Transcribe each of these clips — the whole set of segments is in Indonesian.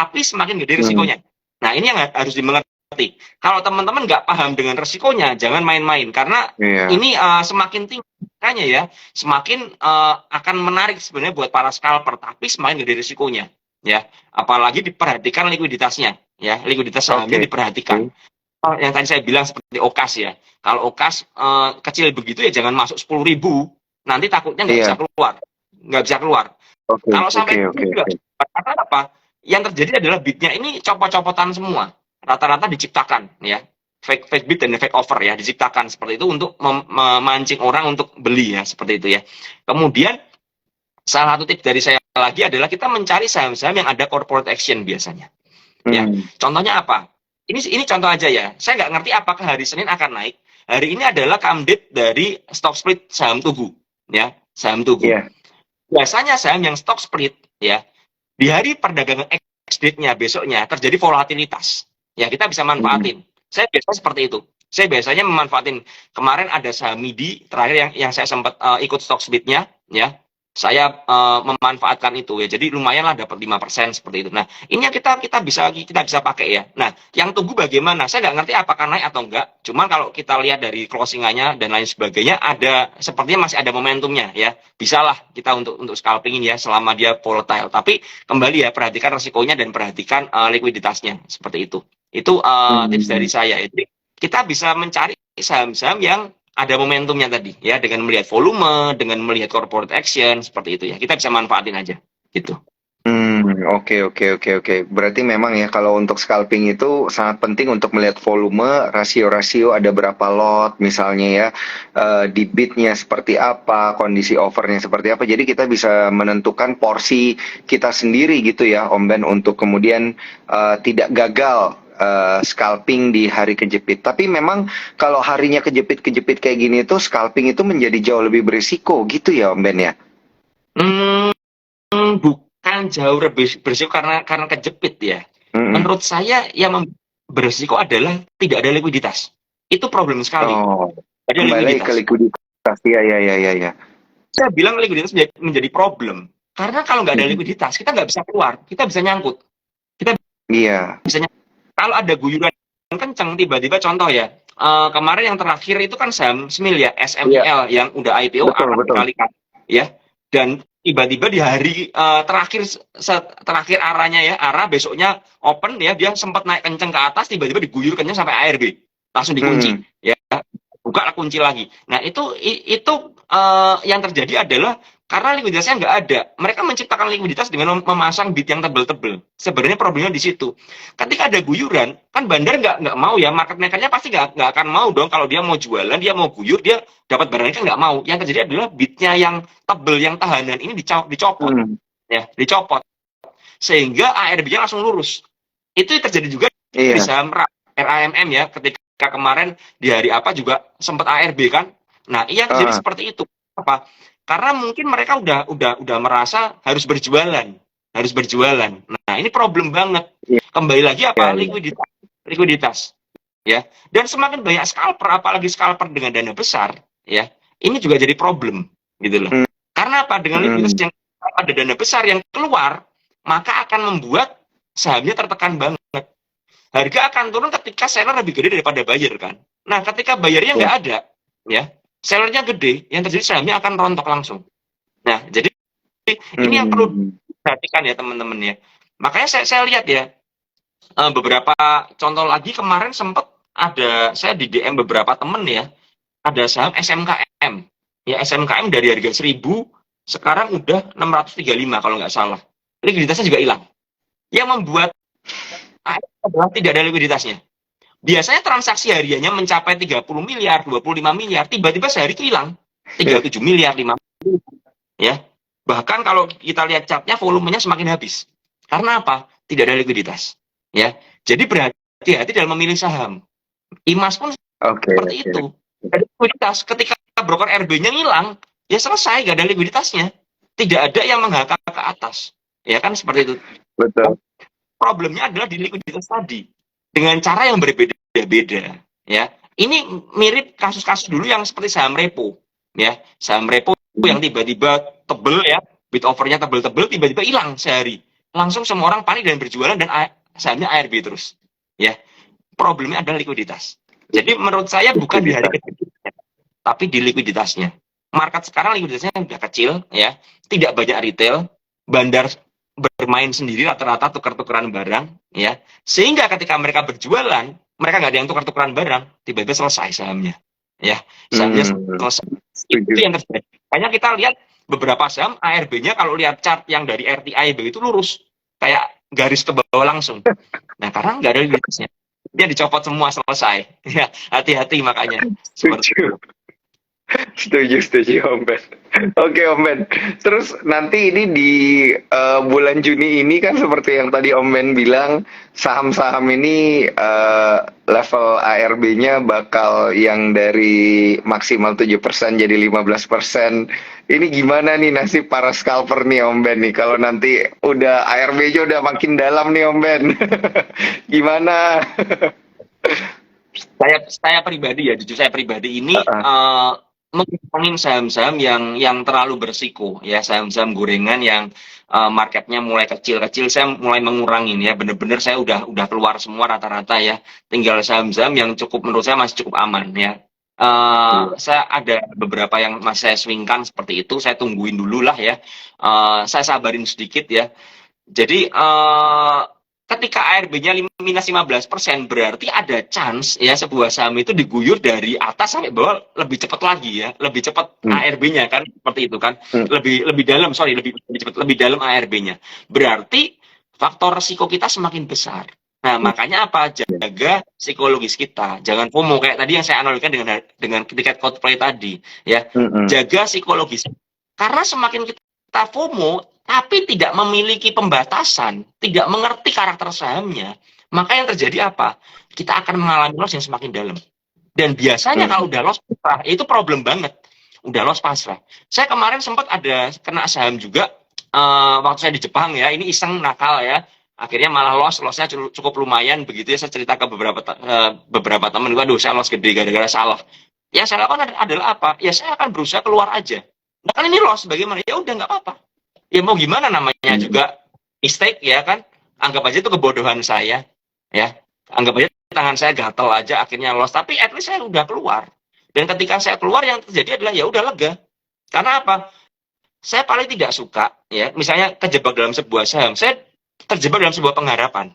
tapi semakin gede risikonya. Nah, ini yang harus dimengerti. Kalau teman-teman nggak paham dengan risikonya, jangan main-main, karena ini semakin tinggi, makanya ya, semakin akan menarik sebenarnya buat para scalper, tapi semakin gede risikonya, ya. Apalagi diperhatikan likuiditasnya, ya, likuiditas sahamnya diperhatikan. Yang tadi saya bilang seperti OKAS ya, kalau OKAS kecil begitu ya jangan masuk 10.000, nanti takutnya nggak bisa keluar. Kalau sampai karena apa? Yang terjadi adalah bidnya ini copot-copotan semua, rata-rata diciptakan ya, fake bid dan fake offer ya, diciptakan seperti itu untuk memancing orang untuk beli ya, seperti itu ya. Kemudian salah satu tips dari saya lagi adalah kita mencari saham-saham yang ada corporate action biasanya. Ya, contohnya apa? Ini contoh aja ya. Saya nggak ngerti apakah hari Senin akan naik. Hari ini adalah come date dari stock split saham Tugu, ya, saham Tugu. Biasanya saham yang stock split, ya, di hari perdagangan ex-date-nya besoknya terjadi volatilitas. Ya, kita bisa manfaatin. Saya biasa seperti itu. Saya biasanya memanfaatin. Kemarin ada saham MIDI terakhir yang saya sempat ikut stock split-nya, ya. Saya memanfaatkan itu ya, jadi lumayan lah dapat 5% seperti itu. Nah, ini yang kita bisa pakai ya. Nah, yang Tugu bagaimana? Saya nggak ngerti apakah naik atau enggak. Cuman kalau kita lihat dari closingannya dan lain sebagainya, ada sepertinya masih ada momentumnya ya. Bisalah kita untuk scalpingin ya selama dia volatile. Tapi kembali ya, perhatikan resikonya dan perhatikan likuiditasnya seperti itu. Itu tips dari saya. Jadi kita bisa mencari saham-saham yang ada momentumnya tadi ya, dengan melihat volume, dengan melihat corporate action seperti itu ya. Kita bisa manfaatin aja gitu. Oke. Berarti memang ya kalau untuk scalping itu sangat penting untuk melihat volume, rasio-rasio ada berapa lot misalnya ya, di bidnya seperti apa, kondisi offernya seperti apa. Jadi kita bisa menentukan porsi kita sendiri gitu ya, Om Ben, untuk kemudian tidak gagal scalping di hari kejepit. Tapi memang kalau harinya kejepit kayak gini tuh scalping itu menjadi jauh lebih berisiko gitu ya, Om Ben ya? Bukan jauh lebih berisiko karena kejepit ya. Menurut saya yang berisiko adalah tidak ada likuiditas. Itu problem sekali. Kembali ke likuiditas. Ya. Saya bilang likuiditas menjadi problem. Karena kalau nggak ada likuiditas, kita nggak bisa keluar. Kita bisa nyangkut. Kita bisa nyangkut. Kalau ada guyuran kencang, tiba-tiba contoh ya, kemarin yang terakhir itu kan saham SMIL ya, SMIL yang udah IPO berkali-kali ya, dan tiba-tiba di hari terakhir arahnya ya, besoknya open ya, dia sempat naik kencang ke atas, tiba-tiba diguyur kencang sampai ARB, langsung dikunci ya, buka kunci lagi. Nah itu yang terjadi adalah karena likuiditasnya nggak ada. Mereka menciptakan likuiditas dengan memasang bid yang tebel-tebel. Sebenarnya problemnya di situ. Ketika ada guyuran, kan bandar nggak mau ya, market maker-nya pasti nggak akan mau dong. Kalau dia mau jualan, dia mau guyur, dia dapat barangnya kan nggak mau. Yang terjadi adalah bidnya yang tebel, yang tahanan ini dicopot. Ya, dicopot. Sehingga ARB-nya langsung lurus. Itu terjadi juga di saham RAMM ya, ketika kemarin di hari apa juga sempat ARB kan. Nah, iya jadi seperti itu. Apa? Karena mungkin mereka udah merasa harus berjualan. Nah, ini problem banget. Kembali lagi apa? Likuiditas. Ya. Dan semakin banyak scalper, apalagi scalper dengan dana besar, ya. Ini juga jadi problem, gitu loh. Karena apa? Dengan likuiditas yang ada dana besar yang keluar, maka akan membuat sahamnya tertekan banget. Harga akan turun ketika seller lebih gede daripada buyer kan. Nah, ketika bayarnya nggak ada, ya, sellernya gede, yang terjadi sahamnya akan rontok langsung. Nah, jadi ini yang perlu diperhatikan ya teman-teman ya. Makanya saya lihat ya, beberapa contoh lagi kemarin sempat ada, saya di DM beberapa temen ya, ada saham SMKM. Ya, SMKM dari harga 1.000, sekarang udah 635 kalau nggak salah. Likuiditasnya juga hilang. Yang membuat adalah tidak ada likuiditasnya. Biasanya transaksi hariannya mencapai 30 miliar, 25 miliar, tiba-tiba sehari itu hilang. 37 miliar, 5 miliar. Ya. Bahkan kalau kita lihat chartnya, volumenya semakin habis. Karena apa? Tidak ada likuiditas. Ya. Jadi berhati-hati dalam memilih saham. IMAS pun seperti itu. Ada likuiditas. Ketika broker RB-nya hilang, ya selesai, nggak ada likuiditasnya. Tidak ada yang menghakak ke atas. Ya kan seperti itu. Betul. Problemnya adalah di likuiditas tadi. Dengan cara yang berbeda-beda, ya. Ini mirip kasus-kasus dulu yang seperti saham repo, ya. Saham repo yang tiba-tiba tebel ya, bid offernya tebel-tebel, tiba-tiba hilang sehari. langsung semua orang panik dan berjualan dan sahamnya ARB terus. Ya, problemnya adalah likuiditas. Jadi menurut saya bukan di hari ketiga, tapi di likuiditasnya. Market sekarang likuiditasnya sudah kecil, ya, tidak banyak retail, bandar bermain sendiri rata-rata tukar-tukaran barang, ya, sehingga ketika mereka berjualan, mereka nggak ada yang tukar-tukaran barang, tiba-tiba selesai sahamnya, ya, sahamnya selesai. Itu yang terjadi. Hanya kita lihat beberapa saham ARB-nya kalau lihat chart yang dari RTI begitu lurus, kayak garis ke bawah langsung. Nah, karena nggak ada likuiditasnya, dia dicopot semua selesai. Ya, hati-hati makanya. Setuju. Setuju Om Ben. Oke Om Ben. Terus nanti ini di bulan Juni ini kan seperti yang tadi Om Ben bilang, saham-saham ini level ARB-nya bakal yang dari maksimal 7% jadi 15%. Ini gimana nih nasib para scalper nih Om Ben nih kalau nanti udah ARB-nya udah makin dalam nih Om Ben. Gimana? Saya pribadi, ya, jujur saya pribadi ini mengurangin saham-saham yang terlalu bersiko, ya, saham-saham gorengan yang marketnya mulai kecil-kecil, saya mulai mengurangin, ya, bener-bener saya udah keluar semua rata-rata, ya, tinggal saham-saham yang cukup menurut saya masih cukup aman, ya. Saya ada beberapa yang masih saya swingkan seperti itu, saya tungguin dulu lah, ya, saya sabarin sedikit, ya. Jadi ketika ARB-nya minus 15%, berarti ada chance, ya, sebuah saham itu diguyur dari atas sampai bawah lebih cepat lagi, ya, lebih cepat ARB-nya kan, seperti itu kan, lebih dalam, lebih cepat, lebih dalam ARB-nya. Berarti faktor resiko kita semakin besar. Nah, makanya apa? Jaga psikologis kita, jangan FOMO kayak tadi yang saya analogikan dengan tiket Coldplay tadi, ya. Jaga psikologis. Karena semakin kita FOMO tapi tidak memiliki pembatasan, tidak mengerti karakter sahamnya, maka yang terjadi apa? Kita akan mengalami loss yang semakin dalam. Dan biasanya kalau udah loss pasrah, itu problem banget. Udah loss pasrah. Saya kemarin sempat ada kena saham juga, waktu saya di Jepang, ya, ini iseng nakal, ya. Akhirnya malah lossnya cukup lumayan, begitu, ya, saya cerita ke beberapa teman, waduh, saya loss gede gara-gara salah. Ya, saya lakukan adalah apa? Ya, saya akan berusaha keluar aja. Nah, kan ini loss, bagaimana? Ya udah, nggak apa-apa. Ya mau gimana, namanya juga mistake, ya kan, anggap aja itu kebodohan saya, ya, anggap aja tangan saya gatel aja akhirnya loss, tapi at least saya udah keluar. Dan ketika saya keluar yang terjadi adalah ya udah lega. Karena apa? Saya paling tidak suka, ya, misalnya kejebak dalam sebuah saham, saya terjebak dalam sebuah pengharapan,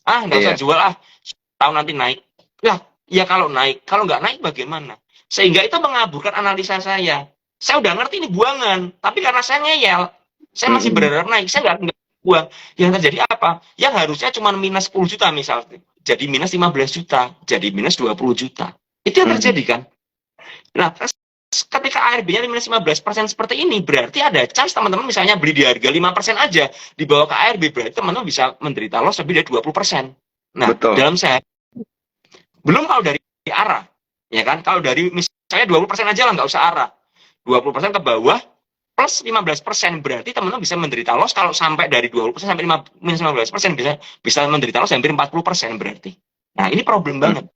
nggak usah jual, tahu nanti naik. Ya kalau naik, kalau nggak naik bagaimana? Sehingga itu mengaburkan analisa saya. Saya udah ngerti ini buangan, tapi karena saya ngeyel, saya masih berharap naik, saya nggak buang. Yang terjadi apa? Yang harusnya cuma minus 10 juta misalnya, jadi minus 15 juta, jadi minus 20 juta. Itu yang terjadi kan? Nah, ketika ARB-nya minus 15% seperti ini, berarti ada chance teman-teman misalnya beli di harga 5% aja, dibawa ke ARB, berarti teman-teman bisa menderita loss lebih dari 20%. Nah, betul. Dalam saya, belum kalau dari arah, ya kan? Kalau dari misalnya 20% aja lah, nggak usah arah. 20% ke bawah, plus 15%, berarti teman-teman bisa menderita loss kalau sampai dari 20% sampai minus 15%, bisa menderita loss hampir 40% berarti. Nah, ini problem banget.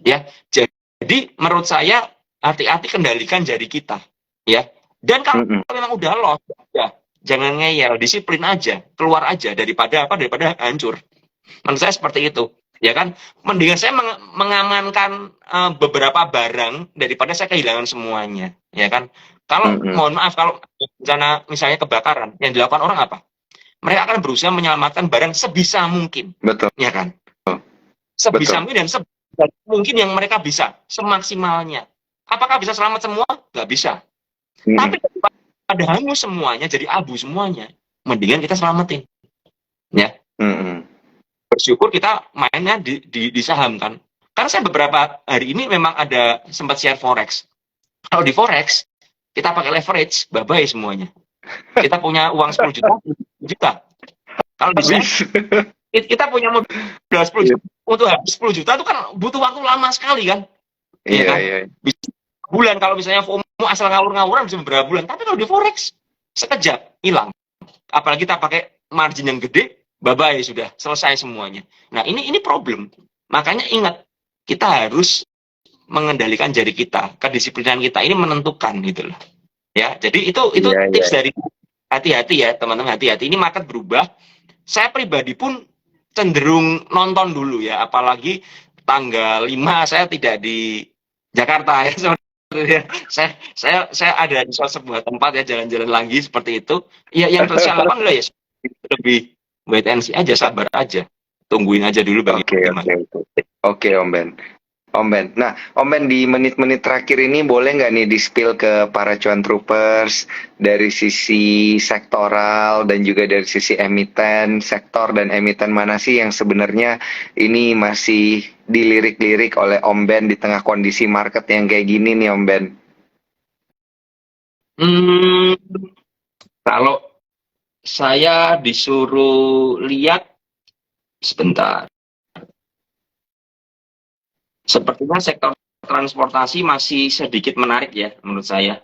Ya, jadi menurut saya hati-hati kendalikan jari kita, ya. Dan kalau memang udah loss, ya, jangan ngeyel, disiplin aja, keluar aja daripada hancur. Menurut saya seperti itu. Ya kan, mendingan saya mengamankan beberapa barang daripada saya kehilangan semuanya, ya kan. Kalau mohon maaf, kalau misalnya kebakaran, yang dilakukan orang apa? Mereka akan berusaha menyelamatkan barang sebisa mungkin, betul, ya kan. Sebisa mungkin dan sebisa mungkin yang mereka bisa, semaksimalnya. Apakah bisa selamat semua? Nggak bisa. Tapi ada hangus semuanya, jadi abu semuanya, mendingan kita selamatin, ya. Bersyukur kita mainnya di saham kan. Karena saya beberapa hari ini memang ada sempat share forex. Kalau di forex kita pakai leverage, bye-bye semuanya. Kita punya uang 10 juta. Kalau di sini kita punya modal 10 juta. Untuk habis 10 juta itu kan butuh waktu lama sekali kan. Iya kan? Bisa bulan, kalau misalnya FOMO asal ngawur-ngawuran bisa beberapa bulan. Tapi kalau di forex sekejap hilang. Apalagi kita pakai margin yang gede, bye-bye, sudah selesai semuanya. Nah, ini problem. Makanya ingat, kita harus mengendalikan jari kita, kedisiplinan kita ini menentukan gitu loh. Ya, jadi itu tips dari hati-hati ya, teman-teman, hati-hati. Ini market berubah, saya pribadi pun cenderung nonton dulu ya, apalagi tanggal 5 saya tidak di Jakarta ya sebenarnya. Saya ada di suatu sebuah tempat ya, jalan-jalan lagi seperti itu. Ya yang sosial apa enggak ya, lebih wait and see aja, sabar aja. Tungguin aja dulu Oke, bagaimana. oke, oke. Oke, Om Ben. Om Ben. Nah, Om Ben, di menit-menit terakhir ini boleh nggak nih di-spill ke para cuan troopers dari sisi sektoral dan juga dari sisi emiten, sektor dan emiten mana sih yang sebenarnya ini masih dilirik-lirik oleh Om Ben di tengah kondisi market yang kayak gini nih, Om Ben? Hmm, kalau saya disuruh lihat sebentar, sepertinya sektor transportasi masih sedikit menarik ya menurut saya,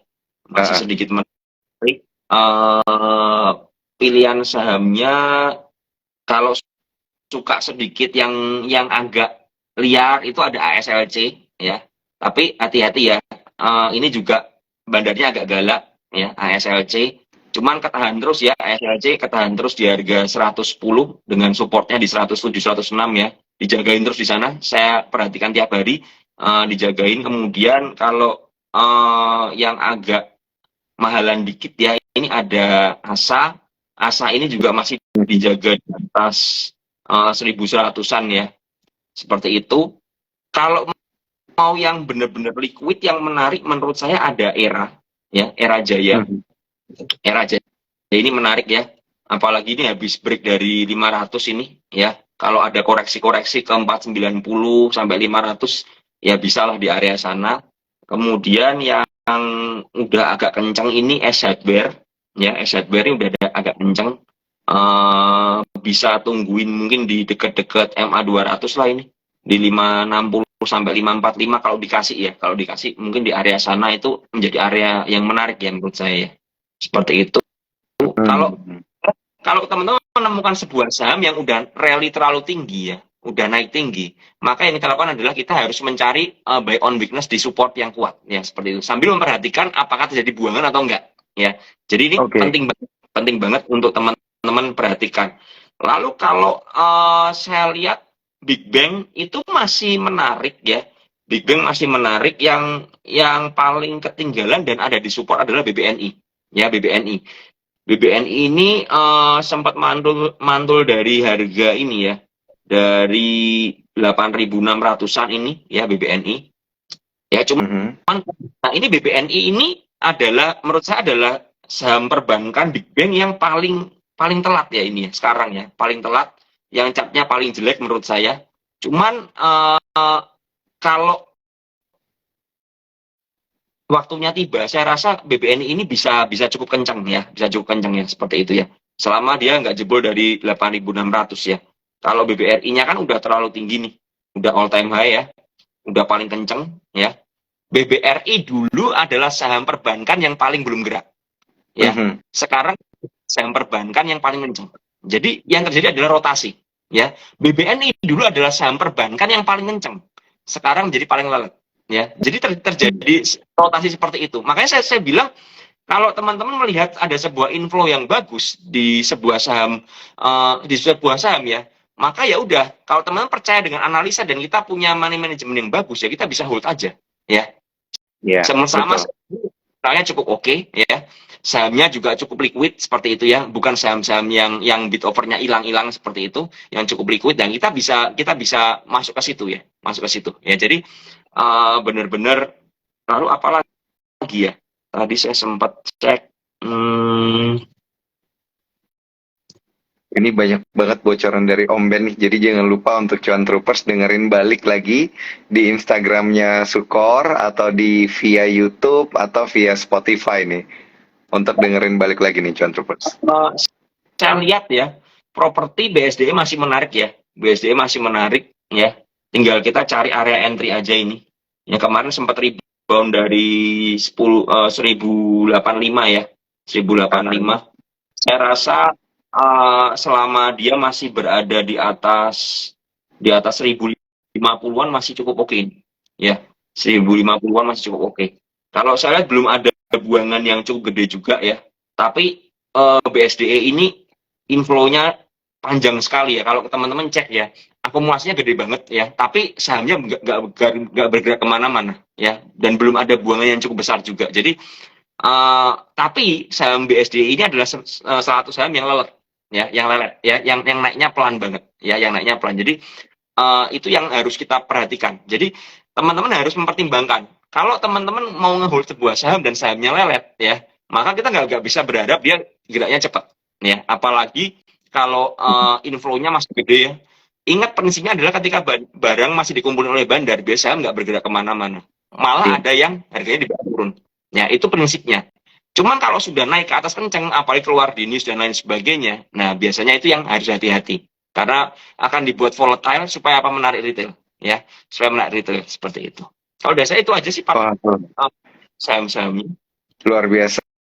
masih Ah, sedikit menarik. Eh, Pilihan sahamnya kalau suka sedikit yang agak liar itu ada ASLC ya. Tapi hati-hati ya. Ini juga bandarnya agak galak ya, ASLC. Cuman ketahan terus ya, ASLC ketahan terus di harga 110 dengan supportnya di 107 106 ya. Dijagain terus di sana. Saya perhatikan tiap hari, dijagain. Kemudian kalau yang agak mahalan dikit ya, ini ada ASA. ASA ini juga masih dijaga di atas 1.100-an ya, seperti itu. Kalau mau yang benar-benar liquid yang menarik menurut saya ada Era ya, Era Jaya. mhm. Era Jaya ini menarik ya, apalagi ini habis break dari 500 ini ya. Kalau ada koreksi-koreksi ke 490 sampai 500 ya bisalah di area sana. Kemudian yang udah agak kencang ini S Hardware ya, S Hardware ini udah agak kencang. Bisa tungguin mungkin di dekat-dekat MA 200 lah ini, di 560 sampai 545 kalau dikasih ya, kalau dikasih mungkin di area sana itu menjadi area yang menarik ya menurut saya ya. Seperti itu. Kalau Hmm. kalau teman-teman menemukan sebuah saham yang udah rally terlalu tinggi ya, udah naik tinggi, maka yang kita lakukan adalah kita harus mencari buy on weakness di support yang kuat ya, seperti itu. Sambil memperhatikan apakah terjadi buangan atau enggak ya. Jadi ini Oke. penting banget untuk teman-teman perhatikan. Lalu kalau saya lihat Big Bang itu masih menarik ya. Big Bang masih menarik, yang paling ketinggalan dan ada di support adalah BBNI ya, BBNI. BBNI ini sempat mantul mantul dari harga ini ya, dari 8.600-an ini ya BBNI. Ya cuman, Mhm. nah ini BBNI ini adalah menurut saya adalah saham perbankan Big Bang yang paling paling telat ya ini ya sekarang ya, paling telat, yang chartnya paling jelek menurut saya. Cuman kalau waktunya tiba, saya rasa BBNI ini bisa bisa cukup kencang ya, bisa cukup kencang ya, seperti itu ya. Selama dia nggak jebol dari 8.600 ya. Kalau BBRI-nya kan udah terlalu tinggi nih, udah all time high ya, udah paling kenceng ya. BBRI dulu adalah saham perbankan yang paling belum gerak ya. Mhm. Sekarang saham perbankan yang paling kenceng. Jadi yang terjadi adalah rotasi ya. BBNI dulu adalah saham perbankan yang paling kenceng. Sekarang menjadi paling lelet ya. Jadi terjadi rotasi seperti itu. Makanya saya bilang kalau teman-teman melihat ada sebuah inflow yang bagus di sebuah saham, ya, maka ya udah, kalau teman-teman percaya dengan analisa dan kita punya money management yang bagus ya, kita bisa hold aja ya. Iya, Sama-sama betul. misalnya cukup oke ya, sahamnya juga cukup liquid seperti itu ya, bukan saham-saham yang bid overnya hilang-hilang seperti itu, yang cukup liquid dan kita bisa masuk ke situ ya, masuk ke situ ya. Jadi benar-benar. Lalu apa lagi ya, tadi saya sempat cek. Ini banyak banget bocoran dari Om Ben nih, jadi jangan lupa untuk cuan troopers dengerin balik lagi di Instagramnya Sukor atau di via YouTube atau via Spotify nih untuk dengerin balik lagi nih cuan troopers. Saya lihat ya, properti BSDE masih menarik ya, BSDE masih menarik ya, tinggal kita cari area entry aja ini ya. Kemarin sempat rebound dari 1085 ya, 1085. Saya rasa selama dia masih berada di atas 1050-an masih cukup oke ya, 1050-an masih cukup oke. Kalau saya lihat belum ada buangan yang cukup gede juga ya, tapi BSDE ini inflow-nya panjang sekali ya. Kalau teman-teman cek ya, akumulasinya gede banget ya, tapi sahamnya nggak bergerak kemana-mana ya, dan belum ada buangan yang cukup besar juga. Jadi tapi saham BSD ini adalah salah satu saham yang lelet ya, yang naiknya pelan banget ya, yang naiknya pelan. Jadi itu yang harus kita perhatikan. Jadi teman-teman harus mempertimbangkan. Kalau teman-teman mau ngehold sebuah saham dan sahamnya lelet ya, maka kita nggak bisa berharap dia geraknya cepat ya. Apalagi kalau inflow-nya masih gede ya. Ingat prinsipnya adalah ketika barang masih dikumpulkan oleh bandar, biasanya nggak bergerak kemana-mana. Malah ada yang harganya dibawa turun. Ya, itu prinsipnya. Cuman kalau sudah naik ke atas kenceng, apalagi keluar di news dan lain sebagainya, nah biasanya itu yang harus hati-hati. Karena akan dibuat volatile supaya apa, menarik retail. Ya, supaya menarik retail seperti itu. Kalau dari saya itu aja sih Pak, Wah, saham-sahamnya. luar biasa.